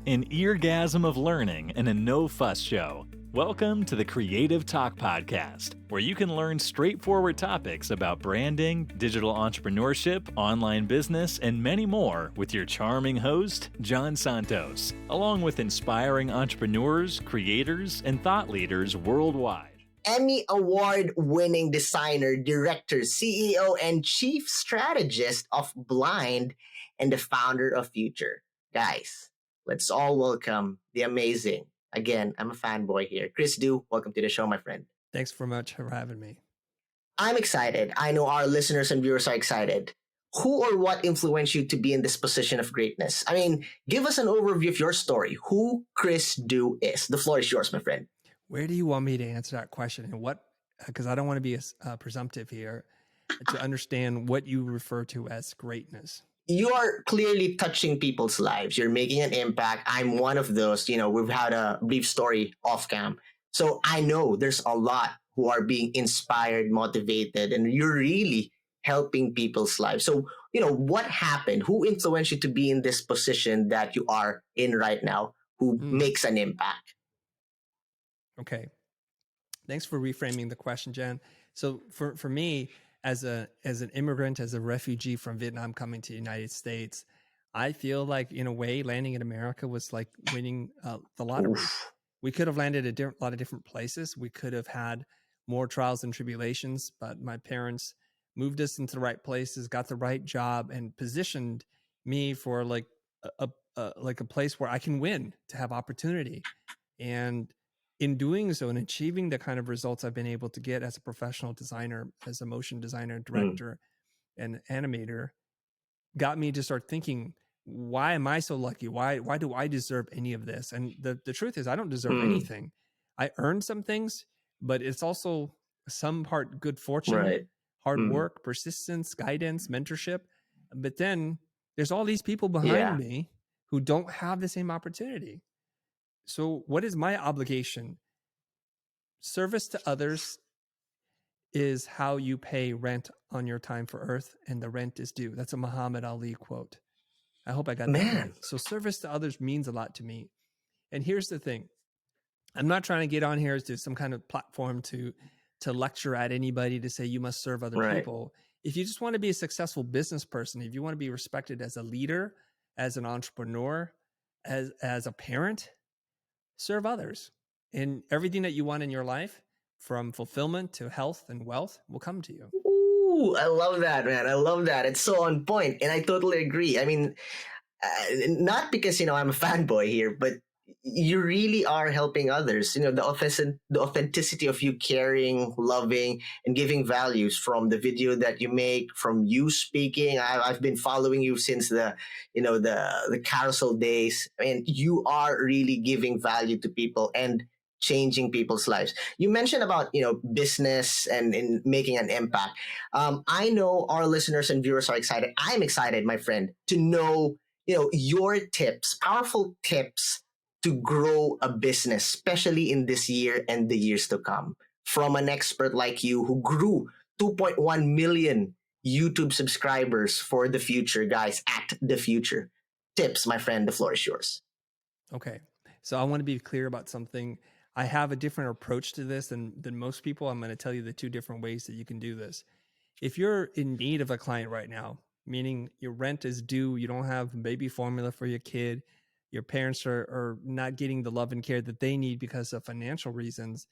an eargasm of learning and a no-fuss show. Welcome to the Creative Talk Podcast, where you can learn straightforward topics about branding, digital entrepreneurship, online business, and many more with your charming host, John Santos, along with inspiring entrepreneurs, creators, and thought leaders worldwide. Emmy Award-winning designer, director, CEO, and Chief Strategist of Blind, and the founder of Futur. Guys, let's all welcome the amazing, again, I'm a fanboy here, Chris Du. Welcome to the show, my friend. Thanks very much for having me. I'm excited. I know our listeners and viewers are excited. Who or what influenced you to be in this position of greatness? I mean, give us an overview of your story, who Chris Du is. The floor is yours, my friend. Where do you want me to answer that question, and what? Because I don't want to be presumptive here, to understand what you refer to as greatness. You are clearly touching people's lives. You're making an impact. I'm one of those. You know, we've had a brief story off cam. So I know there's a lot who are being inspired, motivated, and you're really helping people's lives. So, you know, what happened? Who influenced you to be in this position that you are in right now, who makes an impact? Okay. Thanks for reframing the question, Jan. So for me, as an immigrant, as a refugee from Vietnam coming to the United States, I feel like, in a way, landing in America was like winning the lottery. We could have landed at a lot of different places. We could have had more trials and tribulations, but my parents moved us into the right places, got the right job, and positioned me for like a place where I can win, to have opportunity. And in doing so and achieving the kind of results I've been able to get as a professional designer, as a motion designer, director, and animator, got me to start thinking, why am I so lucky? Why do I deserve any of this? And the truth is, I don't deserve anything. I earned some things, but it's also some part good fortune, hard work, persistence, guidance, mentorship. But then there's all these people behind me who don't have the same opportunity. So what is my obligation? Service to others is how you pay rent on your time for earth, and the rent is due. That's a Muhammad Ali quote. I hope I got that right. So service to others means a lot to me. And here's the thing. I'm not trying to get on here as some kind of platform to lecture at anybody to say you must serve other people. If you just want to be a successful business person, if you want to be respected as a leader, as an entrepreneur, as a parent, serve others. And everything that you want in your life, from fulfillment to health and wealth, will come to you. Ooh, I love that, man. I love that. It's so on point. And I totally agree. I mean, not because, I'm a fanboy here, but you really are helping others. The authenticity of you caring, loving, and giving values from the video that you make, from you speaking. I've been following you since the carousel days. I mean, you are really giving value to people and changing people's lives. You mentioned about, business and making an impact. I know our listeners and viewers are excited. I'm excited, my friend, to know, your tips, powerful tips to grow a business, especially in this year and the years to come, from an expert like you who grew 2.1 million YouTube subscribers for the Futur, guys, at the Futur. Tips, my friend, the floor is yours. Okay. So I want to be clear about something. I have a different approach to this than most people. I'm going to tell you the two different ways that you can do this. If you're in need of a client right now, meaning your rent is due, you don't have baby formula for your kid, your parents are not getting the love and care that they need because of financial reasons,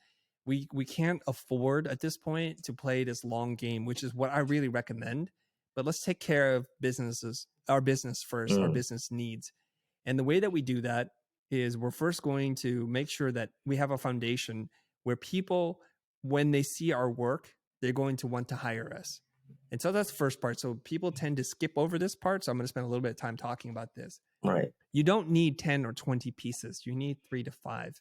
we can't afford at this point to play this long game, which is what I really recommend. But let's take care of our business first, our business needs. And the way that we do that is we're first going to make sure that we have a foundation where people, when they see our work, they're going to want to hire us. And so that's the first part. So people tend to skip over this part. So I'm going to spend a little bit of time talking about this. Right. You don't need 10 or 20 pieces. You need 3 to 5.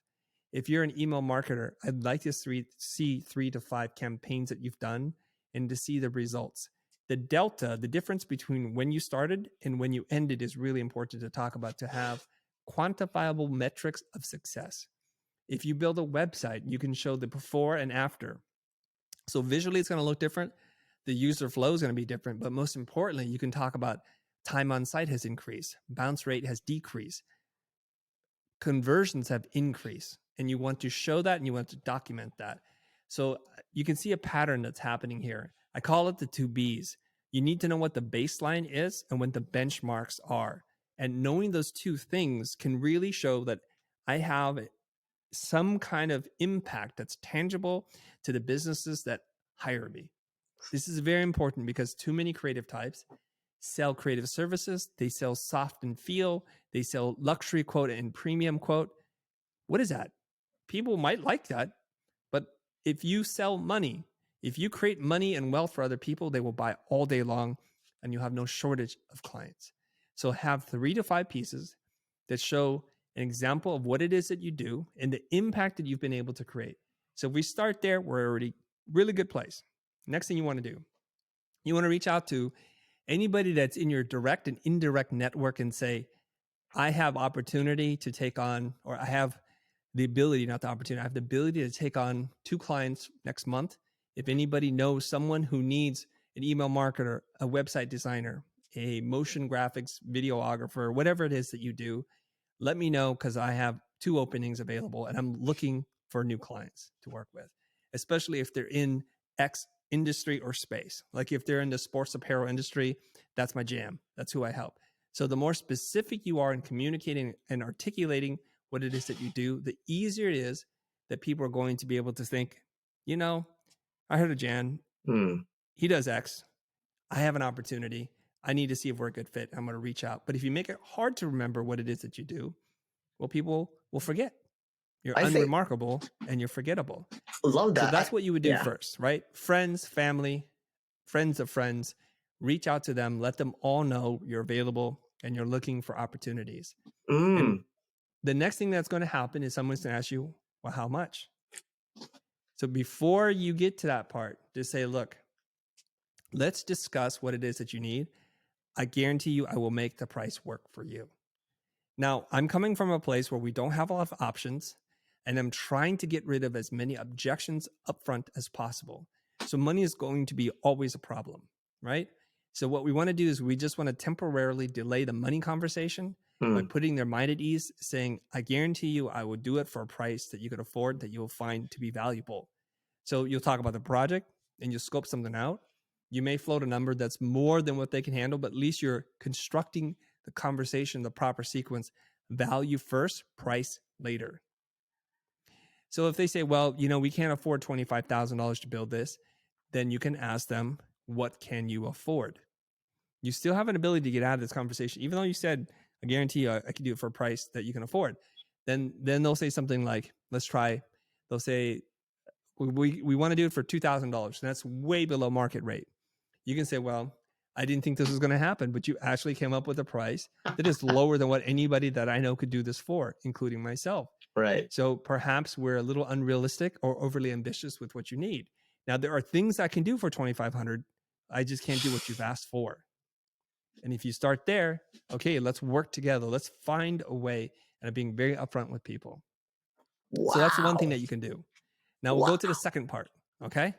If you're an email marketer, I'd like to see 3 to 5 campaigns that you've done and to see the results. The delta, the difference between when you started and when you ended, is really important to talk about, to have quantifiable metrics of success. If you build a website, you can show the before and after. So visually, it's going to look different. The user flow is going to be different. But most importantly, you can talk about time on site has increased. Bounce rate has decreased. conversions have increased, and you want to show that and you want to document that. So you can see a pattern that's happening here. I call it the 2Bs. You need to know what the baseline is and what the benchmarks are. And knowing those two things can really show that I have some kind of impact that's tangible to the businesses that hire me. This is very important because too many creative types sell creative services. They sell soft and feel. They sell luxury quote and premium quote. What is that? People might like that, but if you sell money, if you create money and wealth for other people, they will buy all day long and you'll have no shortage of clients. So have 3 to 5 pieces that show an example of what it is that you do and the impact that you've been able to create. So if we start there, we're already really good place. Next thing you want to do, you want to reach out to anybody that's in your direct and indirect network and say, I have opportunity to take on, or I have the ability, not the opportunity, I have the ability to take on 2 clients next month. If anybody knows someone who needs an email marketer, a website designer, a motion graphics videographer, whatever it is that you do, let me know because I have 2 openings available and I'm looking for new clients to work with, especially if they're in X industry or space. Like if they're in the sports apparel industry, that's my jam. That's who I help. So the more specific you are in communicating and articulating what it is that you do, the easier it is that people are going to be able to think, you know, I heard of Jan. He does X. I have an opportunity. I need to see if we're a good fit. I'm going to reach out. But if you make it hard to remember what it is that you do, well, people will forget. You're unremarkable and you're forgettable. Love that. So that's what you would do first, right? Friends, family, friends of friends, reach out to them, let them all know you're available and you're looking for opportunities. And the next thing that's going to happen is someone's going to ask you, well, how much? So before you get to that part, just say, look, let's discuss what it is that you need. I guarantee you I will make the price work for you. Now, I'm coming from a place where we don't have a lot of options, and I'm trying to get rid of as many objections upfront as possible. So money is going to be always a problem, right? So what we want to do is we just want to temporarily delay the money conversation by putting their mind at ease, saying, I guarantee you I will do it for a price that you could afford, that you will find to be valuable. So you'll talk about the project and you'll scope something out. You may float a number that's more than what they can handle, but at least you're constructing the conversation, the proper sequence, value first, price later. So if they say, well, you know, we can't afford $25,000 to build this, then you can ask them, what can you afford? You still have an ability to get out of this conversation, even though you said, I guarantee you I can do it for a price that you can afford. Then they'll say something like, they'll say, we want to do it for $2,000. And that's way below market rate. You can say, well, I didn't think this was going to happen, but you actually came up with a price that is lower than what anybody that I know could do this for, including myself. Right. So perhaps we're a little unrealistic or overly ambitious with what you need. Now, there are things I can do for $2,500. I just can't do what you've asked for. And if you start there, okay, let's work together. Let's find a way, and being very upfront with people. Wow. So that's one thing that you can do. Now we'll go to the second part. Okay.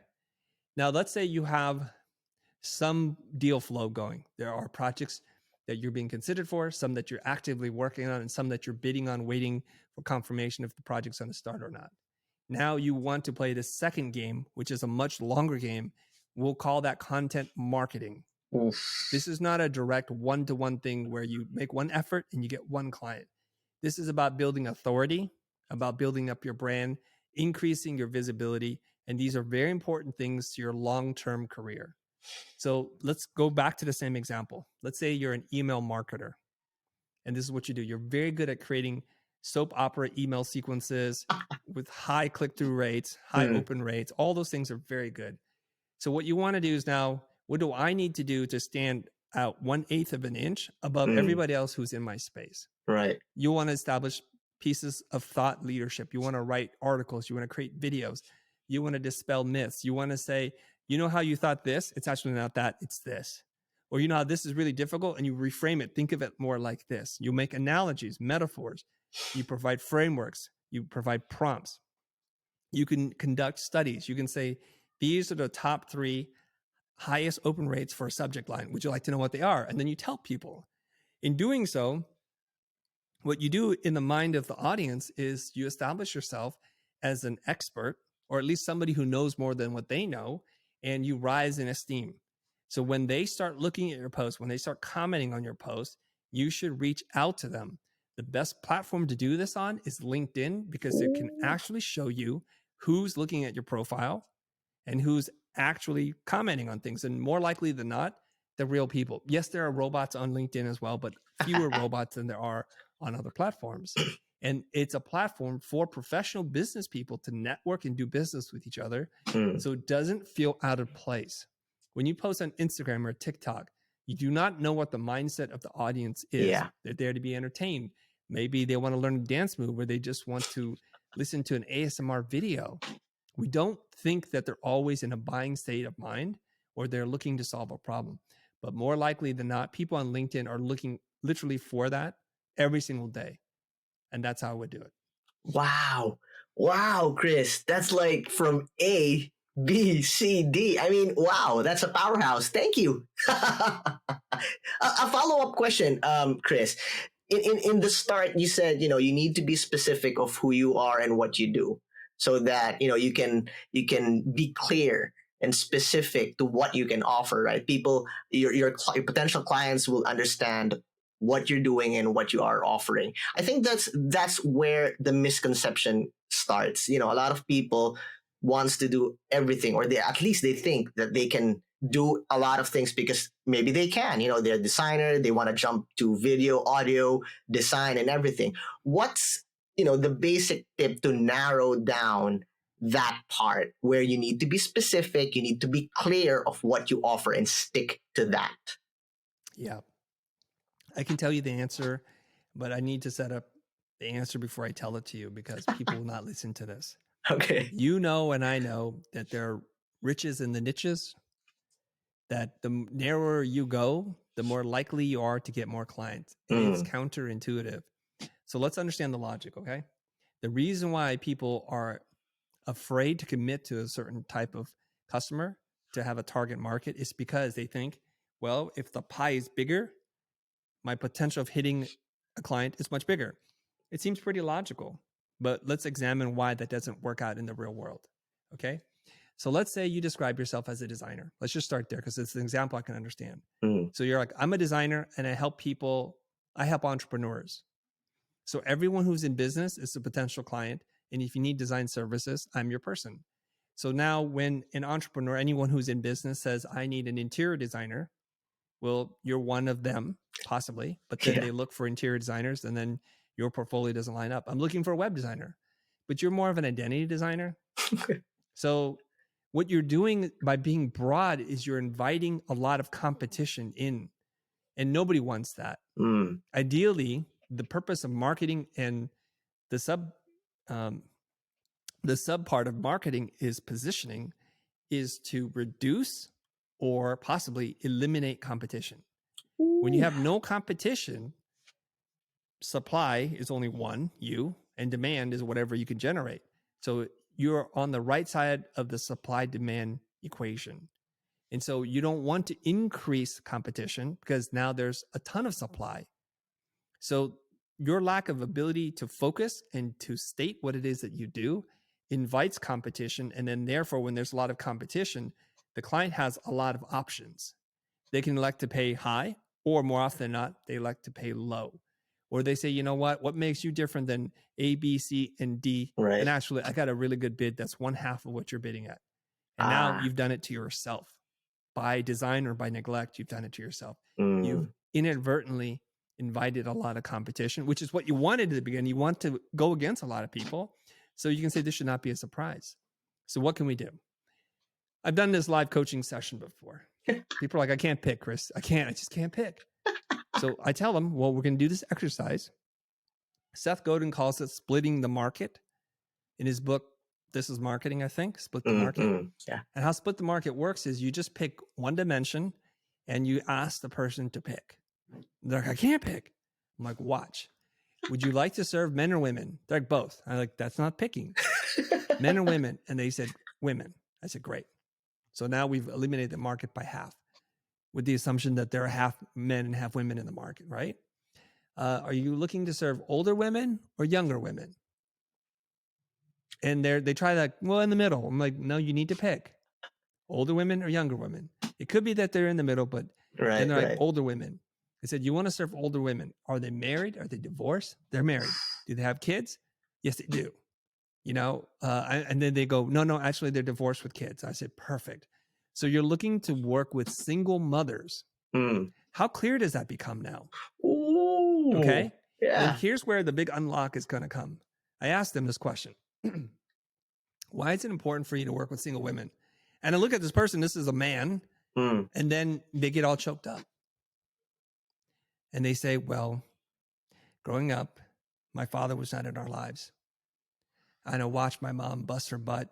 Now let's say you have some deal flow going. There are projects that you're being considered for, some that you're actively working on, and some that you're bidding on, waiting for confirmation if the project's going to start or not. Now you want to play the second game, which is a much longer game. We'll call that content marketing. Oof. This is not a direct one-to-one thing where you make one effort and you get one client. This is about building authority, about building up your brand, increasing your visibility. And these are very important things to your long-term career. So let's go back to the same example. Let's say you're an email marketer. And this is what you do. You're very good at creating soap opera email sequences with high click-through rates, high open rates. All those things are very good. So what you want to do is now, what do I need to do to stand out 1/8 of an inch above everybody else who's in my space? Right. You want to establish pieces of thought leadership. You want to write articles. You want to create videos. You want to dispel myths. You want to say, you know how you thought this? It's actually not that, it's this. Or you know how this is really difficult, and you reframe it. Think of it more like this. You make analogies, metaphors. You provide frameworks. You provide prompts. You can conduct studies. You can say, these are the top 3 highest open rates for a subject line. Would you like to know what they are? And then you tell people. In doing so, What you do in the mind of the audience is you establish yourself as an expert, or at least somebody who knows more than what they know, and you rise in esteem. So when they start looking at your post, when they start commenting on your post, you should reach out to them. The best platform to do this on is LinkedIn, because it can actually show you who's looking at your profile and who's actually commenting on things. And more likely than not, they're real people. Yes, there are robots on LinkedIn as well, but fewer robots than there are on other platforms. And it's a platform for professional business people to network and do business with each other. So it doesn't feel out of place. When you post on Instagram or TikTok, you do not know what the mindset of the audience is. Yeah. They're there to be entertained. Maybe they want to learn a dance move, or they just want to listen to an ASMR video. We don't think that they're always in a buying state of mind, or they're looking to solve a problem. But more likely than not, people on LinkedIn are looking literally for that every single day. And that's how I would do it. Wow. Wow, Chris. That's like from A, B, C, D. I mean, wow, that's a powerhouse. Thank you. A follow-up question, Chris. In the start, you said, you need to be specific of who you are and what you do, so that, you can be clear and specific to what you can offer, right? People, your potential clients will understand what you're doing and what you are offering. I think that's where the misconception starts. A lot of people wants to do everything, or at least they think that they can do a lot of things because maybe they can. They're a designer, they want to jump to video, audio, design, and everything. What's the basic tip to narrow down that part where you need to be specific, you need to be clear of what you offer and stick to that? Yeah. I can tell you the answer, but I need to set up the answer before I tell it to you, because people will not listen to this. Okay. You know, and I know that there are riches in the niches, that the narrower you go, the more likely you are to get more clients. And it's counterintuitive. So let's understand the logic, okay? The reason why people are afraid to commit to a certain type of customer, to have a target market, is because they think, well, if the pie is bigger, my potential of hitting a client is much bigger. It seems pretty logical, but let's examine why that doesn't work out in the real world. Okay. So let's say you describe yourself as a designer. Let's just start there, because it's an example I can understand. So you're like, I'm a designer and I help people. I help entrepreneurs. So everyone who's in business is a potential client. And if you need design services, I'm your person. So now when an entrepreneur, anyone who's in business, says, I need an interior designer, well, you're one of them, possibly, but then they look for interior designers, and then your portfolio doesn't line up. I'm looking for a web designer, but you're more of an identity designer. So what you're doing by being broad is you're inviting a lot of competition in, and nobody wants that. Ideally, the purpose of marketing and the sub part of marketing is positioning, is to reduce or possibly eliminate competition. When you have no competition, supply is only one, you, and demand is whatever you can generate. So you're on the right side of the supply-demand equation. And so you don't want to increase competition, because now there's a ton of supply. So your lack of ability to focus and to state what it is that you do invites competition. And then therefore, when there's a lot of competition, the client has a lot of options. They can elect to pay high, or more often than not, they elect to pay low. Or they say, you know what makes you different than A, B, C, and D? Right. And actually, I got a really good bid that's one half of what you're bidding at. And now you've done it to yourself. By design or by neglect, you've done it to yourself. You've inadvertently invited a lot of competition, which is what you wanted at the beginning. You want to go against a lot of people. So you can say this should not be a surprise. So what can we do? I've done this live coaching session before. People are like, I can't pick, Chris. I just can't pick. So I tell them, well, we're going to do this exercise. Seth Godin calls it splitting the market in his book. This is marketing, I think, split the market. Yeah. And how split the market works is you just pick one dimension and you ask the person to pick. They're like, I can't pick. I'm like, watch. Would you like to serve men or women? They're like, both. I'm like, that's not picking. Men or women? And they said, women. I said, great. So now we've eliminated the market by half, with the assumption that there are half men and half women in the market, right? Are you looking to serve older women or younger women? And they try that, well, in the middle. I'm like, no, you need to pick older women or younger women. It could be that they're in the middle, but then they're like older women. I said, you want to serve older women. Are they married? Are they divorced? They're married. Do they have kids? Yes, they do. And then they go, no, actually they're divorced with kids. I said, perfect. So you're looking to work with single mothers. How clear does that become now? Ooh, okay. Yeah. And here's where the big unlock is going to come. I asked them this question. Why is it important for you to work with single women? And I look at this person, this is a man, and then they get all choked up. And they say, well, growing up, my father was not in our lives. And I watched my mom bust her butt,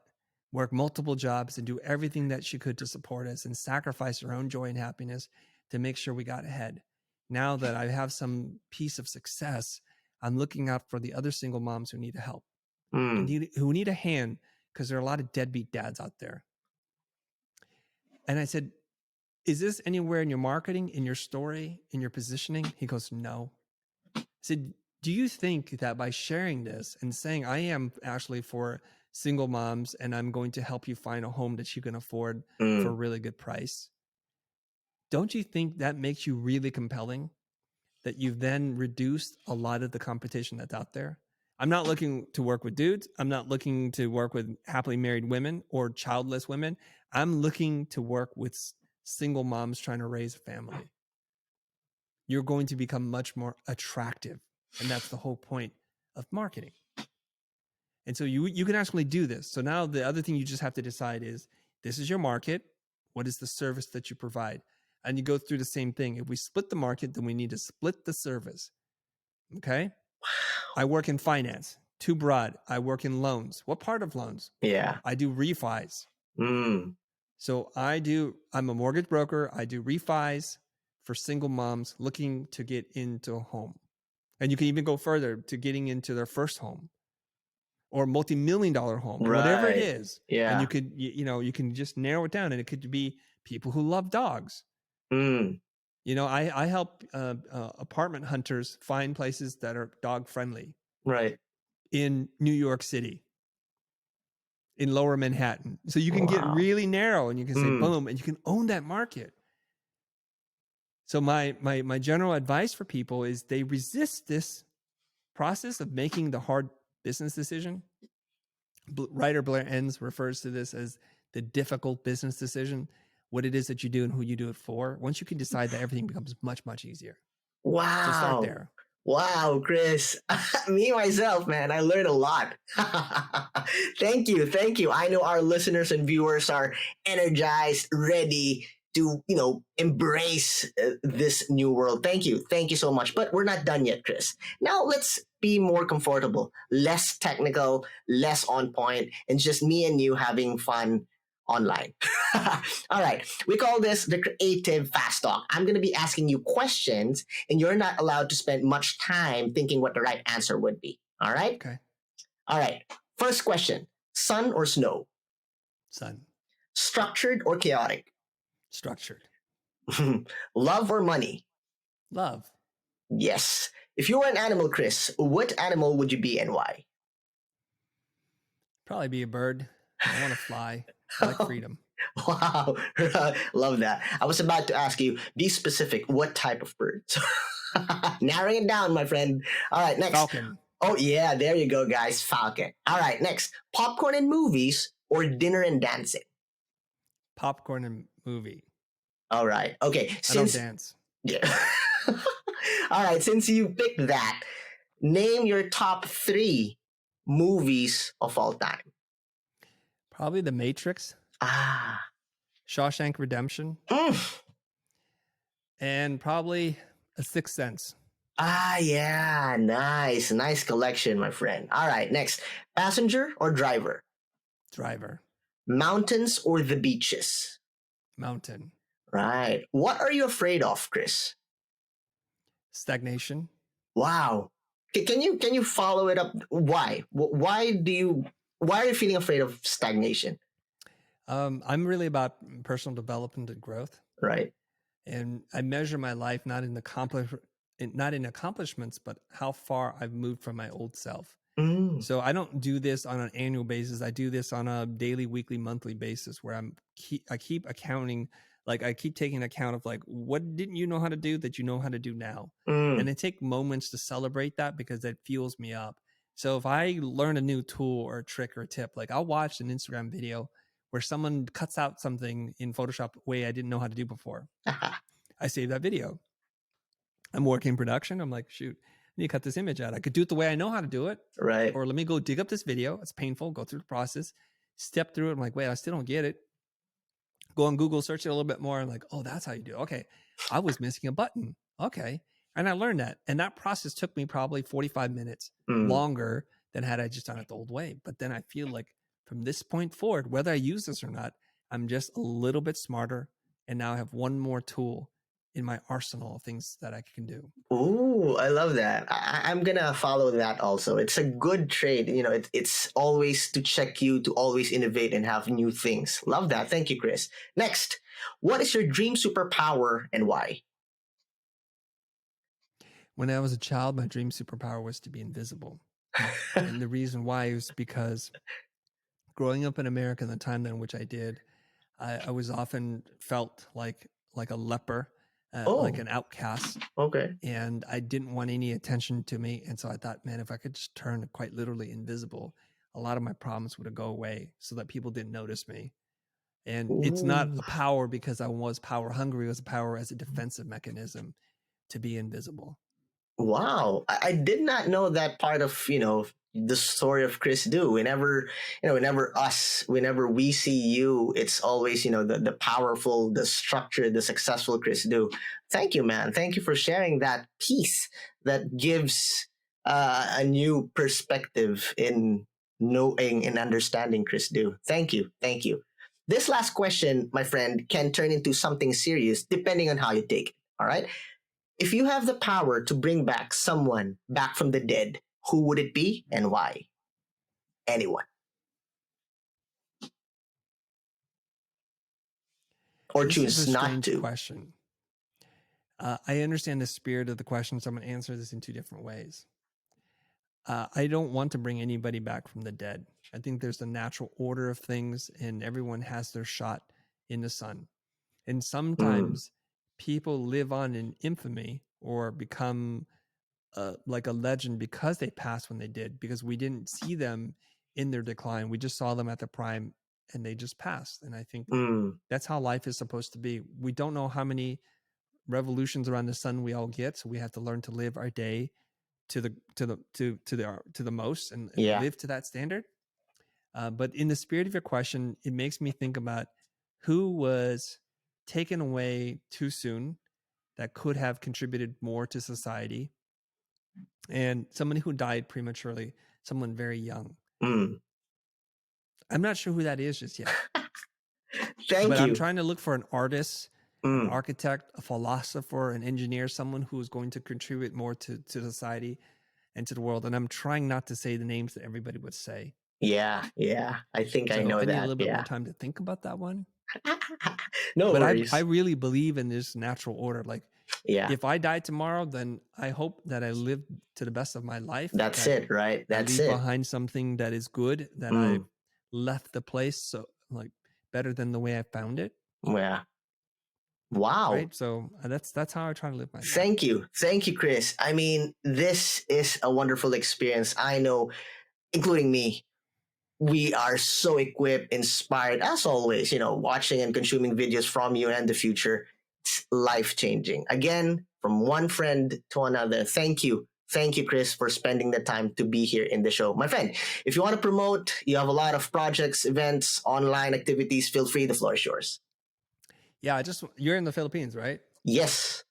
work multiple jobs, and do everything that she could to support us and sacrifice her own joy and happiness to make sure we got ahead. Now that I have some piece of success, I'm looking out for the other single moms who need help, who need a hand, because there are a lot of deadbeat dads out there. And I said, is this anywhere in your marketing, in your story, in your positioning? He goes, no. I said, do you think that by sharing this and saying, I am actually for single moms and I'm going to help you find a home that you can afford for a really good price, don't you think that makes you really compelling? That you've then reduced a lot of the competition that's out there? I'm not looking to work with dudes. I'm not looking to work with happily married women or childless women. I'm looking to work with single moms trying to raise a family. You're going to become much more attractive. And that's the whole point of marketing. And so you can actually do this. So now the other thing you just have to decide is, this is your market. What is the service that you provide? And you go through the same thing. If we split the market, then we need to split the service. Okay? I work in finance. Too broad. I work in loans. What part of loans? Yeah. I do refis. So I'm a mortgage broker. I do refis for single moms looking to get into a home. And you can even go further to getting into their first home or multi-million-dollar home, whatever it is. Yeah. And you can just narrow it down, and it could be people who love dogs. I help apartment hunters find places that are dog friendly. Right. In New York City, in Lower Manhattan. So you can get really narrow, and you can say boom, and you can own that market. So my general advice for people is they resist this process of making the hard business decision. Writer Blair Enns refers to this as the difficult business decision, what it is that you do and who you do it for. Once you can decide that, everything becomes much, much easier. Wow. So start there. Wow, Chris. Me, myself, man, I learned a lot. Thank you. Thank you. I know our listeners and viewers are energized, ready to, embrace this new world. Thank you. Thank you so much. But we're not done yet, Chris. Now let's be more comfortable, less technical, less on point, and just me and you having fun online. All right. We call this the creative fast talk. I'm going to be asking you questions, and you're not allowed to spend much time thinking what the right answer would be. All right? Okay. All right. First question. Sun or snow? Sun. Structured or chaotic? Structured. Love or money? Love. Yes. If you were an animal, Chris, what animal would you be and why? Probably be a bird. I want to fly. I like freedom. Wow. Love that. I was about to ask you, be specific. What type of bird? Narrowing it down, my friend. All right, next. Falcon. Oh, yeah. There you go, guys. Falcon. All right, next. Popcorn and movies or dinner and dancing? Popcorn and movie. All right. Okay. I don't dance. Yeah. All right. Since you picked that, name your top 3 movies of all time. Probably The Matrix. Shawshank Redemption. And probably A Sixth Sense. Yeah. Nice. Nice collection, my friend. All right. Next. Passenger or driver? Driver. Mountains or the beaches? Mountain. Right. What are you afraid of, Chris? Stagnation. Wow. Can you follow it up? Why? Why are you feeling afraid of stagnation? I'm really about personal development and growth. Right. And I measure my life not in not in accomplishments, but how far I've moved from my old self. Mm. So I don't do this on an annual basis. I do this on a daily, weekly, monthly basis where I keep accounting, like I keep taking account of like, what didn't you know how to do that you know how to do now? And I take moments to celebrate that because that fuels me up. So if I learn a new tool or a trick or a tip, like I'll watch an Instagram video where someone cuts out something in Photoshop a way I didn't know how to do before. I save that video. I'm working in production. I'm like, shoot, I need to cut this image out. I could do it the way I know how to do it. Right. Or let me go dig up this video. It's painful. Go through the process, step through it. I'm like, wait, I still don't get it. Go on Google, search it a little bit more. I'm like, oh, that's how you do it. Okay. I was missing a button. Okay. And I learned that. And that process took me probably 45 minutes longer than had I just done it the old way. But then I feel like from this point forward, whether I use this or not, I'm just a little bit smarter. And now I have one more tool in my arsenal of things that I can do. Ooh, I love that. I'm gonna follow that also. It's a good trade. You know, it's always to check you to always innovate and have new things. Love that. Thank you, Chris. Next, what is your dream superpower and why? When I was a child, my dream superpower was to be invisible. And the reason why is because growing up in America in the time in which I did, I was often felt like a leper, like an outcast. Okay. And I didn't want any attention to me. And so I thought, man, if I could just turn quite literally invisible, a lot of my problems would go away so that people didn't notice me. And it's not a power because I was power hungry. It was a power as a defensive mechanism to be invisible. Wow, I did not know that part of the story of Chris Do. Whenever whenever we see you, it's always the powerful, the structured, the successful Chris Do. Thank you, man. Thank you for sharing that piece that gives a new perspective in knowing and understanding Chris Do. Thank you, thank you. This last question, my friend, can turn into something serious depending on how you take it. All right. If you have the power to bring back someone back from the dead, who would it be and why? Anyone. Or This is choose a not strange to. question. I understand the spirit of the question, so I'm going to answer this in two different ways. I don't want to bring anybody back from the dead. I think there's a natural order of things, and everyone has their shot in the sun. And sometimes people live on in infamy or become like a legend because they passed when they did, because we didn't see them in their decline. We just saw them at their prime and they just passed. And I think that's how life is supposed to be. We don't know how many revolutions around the sun we all get, so we have to learn to live our day to the most and live to that standard. But in the spirit of your question, it makes me think about who was taken away too soon that could have contributed more to society, and somebody who died prematurely, someone very young. I'm not sure who that is just yet. Thank but you. I'm trying to look for an artist, an architect, a philosopher, an engineer, someone who is going to contribute more to society and to the world. And I'm trying not to say the names that everybody would say. Yeah. I think I know I need that. a little bit more time to think about that one. No but worries. I really believe in this natural order. Like, if I die tomorrow, then I hope that I live to the best of my life. That's it, right? That's I leave behind something that is good, that I've left the place so like better than the way I found it. Yeah. Wow. Right. So that's how I try to live my life. Thank you, Chris. I mean, this is a wonderful experience. I know, including me, we are so equipped, inspired, as always, watching and consuming videos from you and the Futur. It's life-changing. Again, from one friend to another. Thank you. Thank you, Chris, for spending the time to be here in the show. My friend, if you want to promote, you have a lot of projects, events, online activities, feel free. The floor is yours. Yeah, you're in the Philippines, right? Yes.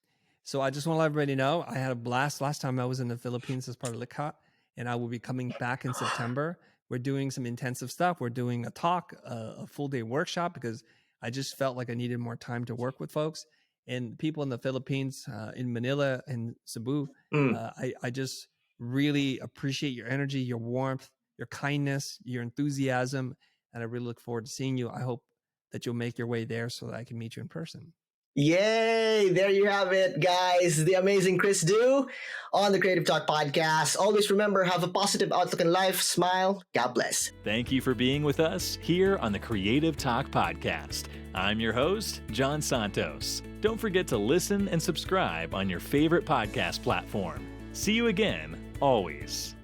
So I just want to let everybody know I had a blast last time I was in the Philippines as part of LitCot, and I will be coming back in September. We're doing some intensive stuff. We're doing a talk, a full day workshop, because I just felt like I needed more time to work with folks. And people in the Philippines, in Manila and Cebu, I just really appreciate your energy, your warmth, your kindness, your enthusiasm, and I really look forward to seeing you. I hope that you'll make your way there so that I can meet you in person. Yay! There you have it, guys. The amazing Chris Du on the Creative Talk podcast. Always remember, have a positive outlook in life. Smile. God bless. Thank you for being with us here on the Creative Talk podcast. I'm your host, John Santos. Don't forget to listen and subscribe on your favorite podcast platform. See you again, always.